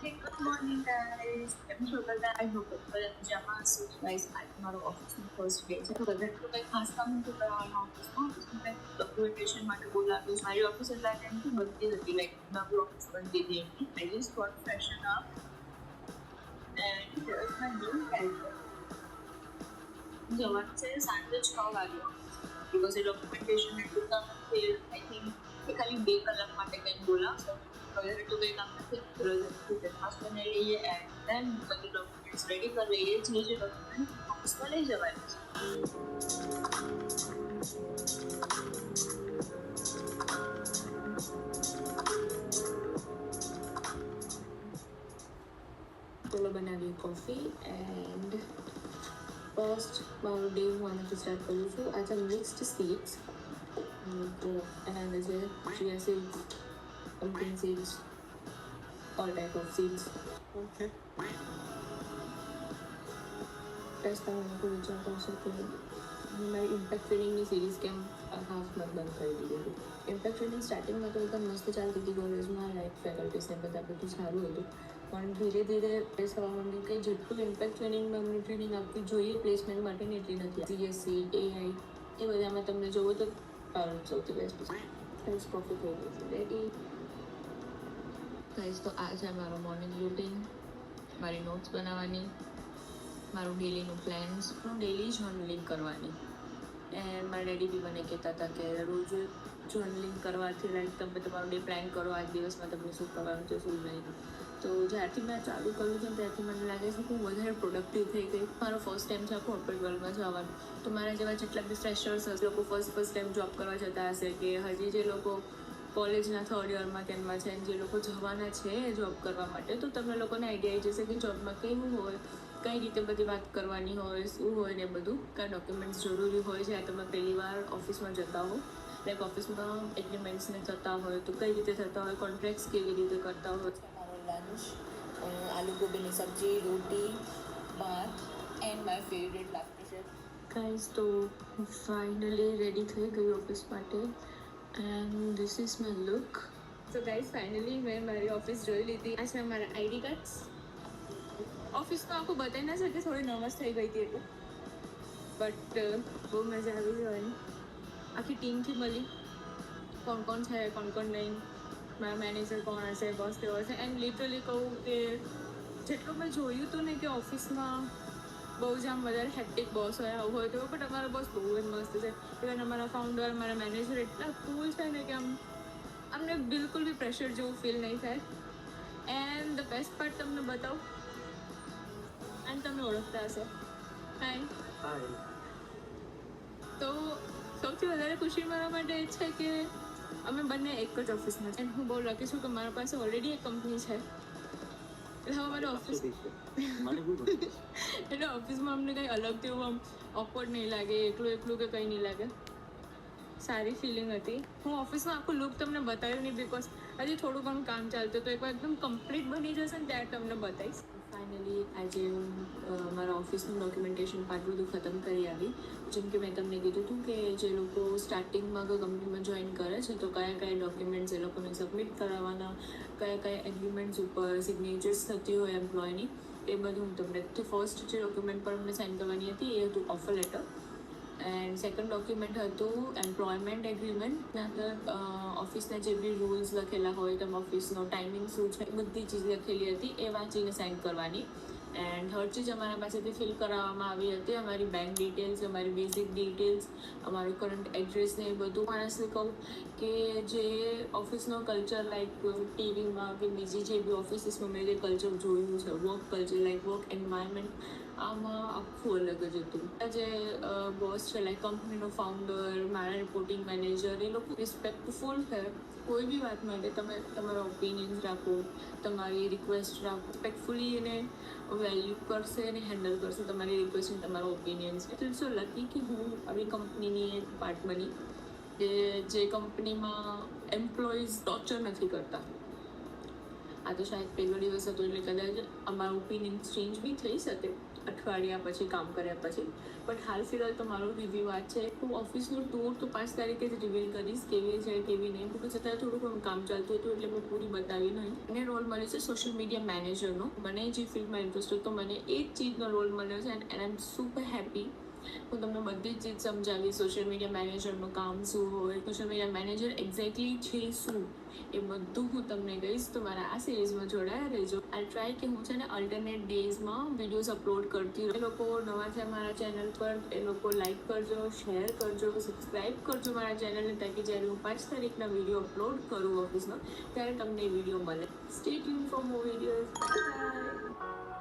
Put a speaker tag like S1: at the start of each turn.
S1: Hey, good morning, guys. કેમ છો બધા? I hope બધા મજામાં હશો. Guys, આજે મારો ઓફિસનો ફર્સ્ટ ડે છે. તો બધા એટલું કંઈ ખાસ કામ નથી કરવાનું ઓફિસમાં કંઈક ડોક્યુમેન્ટેશન માટે બોલાવ્યું છે. મારી ઓફિસ એટલા ટાઈમથી બનતી હતી, લાઈક નવી ઓફિસ બનતી હતી એમની. I just got freshen up and here's my new calendar. જવાનું છે સાંજે 6 વાગે બિકોઝ એ ડોક્યુમેન્ટેશન એટલું કામ નથી. આઈ થિંક એ ખાલી 2 કલાક માટે કંઈક બોલાવશે. હવે એટલું કંઈ કામ નથી. બ્રેકફાસ્ટ બનાવી લઈએ એન્ડ દેન બધી ડોક્યુમેન્ટ્સ રેડી કરી લઈએ. જે ડોક્યુમેન્ટ ઓફિસમાં લઈ જવાના છે. ચલો બનાવીએ કોફી એન્ડ ફર્સ્ટ મારો ડે હું આનાથી સ્ટાર્ટ કરું છું. આજે મિક્સ્ડ સીડ્સ એના અંદર છે chia seeds, pumpkin seeds, all type of seeds.
S2: Okay.
S1: Test કરવાનું કોઈ વિચાર કરશે કે મારી ઇમ્પેક્ટ ફીડિંગની સિરીઝ કેમ હાફમાં બંધ કરી દીધી હતી. ઇમ્પેક્ટ ફીડિંગ સ્ટાર્ટિંગમાં તો એકદમ મસ્ત ચાલતી હતી કોલેજમાં, લાઈક ફેકલ્ટીસને બધા બધું સારું હતું. પણ ધીરે ધીરે ટેસ્ટ થવા માંડી કે જેટલું ઇમ્પેક્ટ ફીડિંગમાં અમને ટ્રેનિંગ આપવી જોઈએ પ્લેસમેન્ટ માટેની એટલી નથી. CSC, AI એ બધામાં તમને જોવો તો પાર્ટ સૌથી બેસ્ટ છે. ગાઈસ કોફી થઈ ગઈ છે રેડી. ગાઈસ તો આ છે મારો મોર્નિંગ રૂટીન, મારી નોટ્સ બનાવવાની, મારું ડેલીનું પ્લાન્સ, હું ડેલી જર્નલિંગ કરવાની. એન્ડ મારા ડેડી બી મને કહેતા હતા કે રોજ જર્નલિંગ કરવાથી લાઈક તમે તમારો ડે પ્લાન કરો, આજ દિવસમાં તમને શું કરવાનું છે શું નહીં. તો જ્યારથી મેં ચાલુ કર્યું છે ત્યારથી મને લાગે છે કે હું વધારે પ્રોડક્ટિવ થઈ ગઈ. મારો ફર્સ્ટ ટાઈમ છે કોર્પોરેટ વર્લ્ડમાં જવાનું. તો મારા જેવા જેટલા બી ફ્રેશર્સ હશે, લોકો ફર્સ્ટ ટાઈમ જોબ કરવા જતા હશે, કે હજી જે લોકો કોલેજના થર્ડ યરમાં કેનમાં છે જે લોકો જવાના છે જોબ કરવા માટે, તો તમને લોકોને આઈડિયા આવી જશે કે જોબમાં કેવું હોય, કઈ રીતે બધી વાત કરવાની હોય, શું હોય ને બધું, કયા ડોક્યુમેન્ટ્સ જરૂરી હોય જ્યારે તમે પહેલી વાર ઓફિસમાં જતા હો. લાઈક ઓફિસમાં એગ્રીમેન્ટ્સને થતા હોય તો કઈ રીતે થતા હોય, કોન્ટ્રાક્ટ્સ કેવી રીતે કરતા હોય. મારો લંચ આલુ ગોબીની સબ્જી, રોટી, ભાત એન્ડ માય ફેવરેટ લાગતી છે. ગાઈઝ તો હું ફાઇનલી રેડી થઈ ગઈ ઓફિસ માટે and this is my look. તો ગાઈઝ ફાઇનલી મેં મારી ઓફિસ જોઈ લીધી. આ છે મારા આઈડી કાર્ડ્સ. ઓફિસમાં આખું બતાવી ના શકે, થોડી નર્વસ થઈ ગઈ હતી એટલે, બટ બહુ મજા આવી જવાની. આખી ટીમથી મળી, કોણ કોણ છે કોણ કોણ નહીં, મારા મેનેજર કોણ હશે, બોસ કેવો હશે. એન્ડ લિટરલી કહું કે જેટલું મેં જોયું હતું ને કે ઓફિસમાં બહુ જ આમ વધારે હેક્ટિક બોસ હોય આવું હોય તો, બટ અમારો બોસ બહુ જ મસ્ત છે. ઇવન અમારા ફાઉન્ડર, મારા મેનેજર એટલા કૂલ છે ને કે અમને બિલકુલ બી પ્રેશર જેવું ફીલ નહીં થાય. એન્ડ ધ બેસ્ટ પાર્ટ તમને બતાવું, એન્ડ તમે ઓળખતા હશો. હાય. તો સૌથી વધારે ખુશી મારા માટે એ છે કે અમે બંને એક જ ઓફિસમાં છે. એન્ડ હું બહુ લકી છું કે મારા પાસે ઓલરેડી એક કંપની છે. એટલે હવે મારી ઓફિસ એટલે ઓફિસમાં અમને કંઈ અલગથી એવું આમ ઓકવર્ડ નહીં લાગે, એકલું કે કંઈ નહીં લાગે. સારી ફિલિંગ હતી. હું ઓફિસમાં આખું લુક તમને બતાવ્યું નહીં બિકોઝ હજી થોડું ઘણું કામ ચાલતું, તો એકવાર એકદમ કમ્પ્લીટ બની જશે ને ત્યારે તમને બતાવીશ. ફાઇનલી આજે હું મારા ઓફિસનું ડોક્યુમેન્ટેશન પાર્ટ બધું ખતમ કરી આવી. જેમ કે મેં તમને કીધું હતું કે જે લોકો સ્ટાર્ટિંગમાં કોઈ કંપનીમાં જોઈન કરે છે તો કયા ડોક્યુમેન્ટ્સ એ લોકોને સબમિટ કરાવવાના, કયા એગ્રીમેન્ટ્સ ઉપર સિગ્નેચર્સ થતી હોય એમ્પ્લોયની, એ બધું હું તમને. તો ફર્સ્ટ જે ડોક્યુમેન્ટ પર અમને સાઇન કરવાની હતી એ હતું offer letter. And second document હતું એમ્પ્લોયમેન્ટ એગ્રીમેન્ટ. ત્યાં અંદર ઓફિસના જે બી રૂલ્સ લખેલા હોય, તમે ઓફિસનો ટાઈમિંગ શું છે એ બધી ચીજ લખેલી હતી, એ વાંચીને સાઇન કરવાની. એન્ડ થર્ડ ચીજ અમારા પાસેથી ફિલ કરાવવામાં આવી હતી અમારી બેંક ડિટેલ્સ, અમારી બેઝિક ડિટેલ્સ, અમારું કરંટ એડ્રેસ ને એ બધું. માણસને કહું કે જે ઓફિસનો કલ્ચર લાઈક ટીવીમાં કે બીજી જે બી ઓફિસીસમાં મેં જે કલ્ચર જોયું છે, work culture like work environment, આમાં આખું અલગ જ હતું. જે બોસ છે લાઈક કંપનીનો ફાઉન્ડર, મારા રિપોર્ટિંગ મેનેજર, એ લોકો રિસ્પેક્ટફુલ છે. કોઈ બી વાત માટે તમે તમારા ઓપિનિયન્સ રાખો, તમારી રિક્વેસ્ટ રાખો, રિસ્પેક્ટફુલી એને વેલ્યુ કરશે અને હેન્ડલ કરશે તમારી રિક્વેસ્ટ અને તમારા ઓપિનિયન્સ. ઇટ્સ સો લકી કે હું આવી કંપનીની એક પાર્ટ બની કે જે કંપનીમાં એમ્પ્લોઈઝ ટોર્ચર નથી કરતા. આ તો શાયદ પહેલો દિવસ હતો એટલે કદાચ અમારા ઓપિનિયન્સ ચેન્જ બી થઈ શકે અઠવાડિયા પછી કામ કર્યા પછી. બટ હાલ ફિલહાલ તો મારો રિવ્યૂ આ છે. હું ઓફિસનું ટૂર તો 5 તારીખે જ રિવીલ કરીશ કેવી છે કેવી નહીં, બિકોઝ અત્યારે થોડું ઘણું કામ ચાલતું હતું એટલે મેં પૂરી બતાવી નહીં. મને રોલ મળ્યો છે સોશિયલ મીડિયા મેનેજરનો. મને જે ફિલ્ડમાં ઇન્ટરેસ્ટ હતો મને એ જ ચીજનો રોલ મળ્યો છે and I am super happy. હું તમને બધી જ ચીજ સમજાવીશ, સોશિયલ મીડિયા મેનેજરનું કામ શું હોય, સોશિયલ મીડિયા મેનેજર એક્ઝેક્ટલી છે શું, એ બધું હું તમને કહીશ. તો મારા આ સિરીઝમાં જોડાયા રહેજો. આઈ ટ્રાય કે હું છે ને અલ્ટરનેટ ડેઝમાં વિડીયોઝ અપલોડ કરતી રહું. એ લોકો નવા છે મારા ચેનલ પર, એ લોકો લાઈક કરજો, શેર કરજો, સબસ્ક્રાઈબ કરજો મારા ચેનલને, તાકી જ્યારે હું 5 તારીખના વિડીયો અપલોડ કરું ઓફિસનો ત્યારે તમને એ વિડીયો મળે. Stay tune for more videos. By.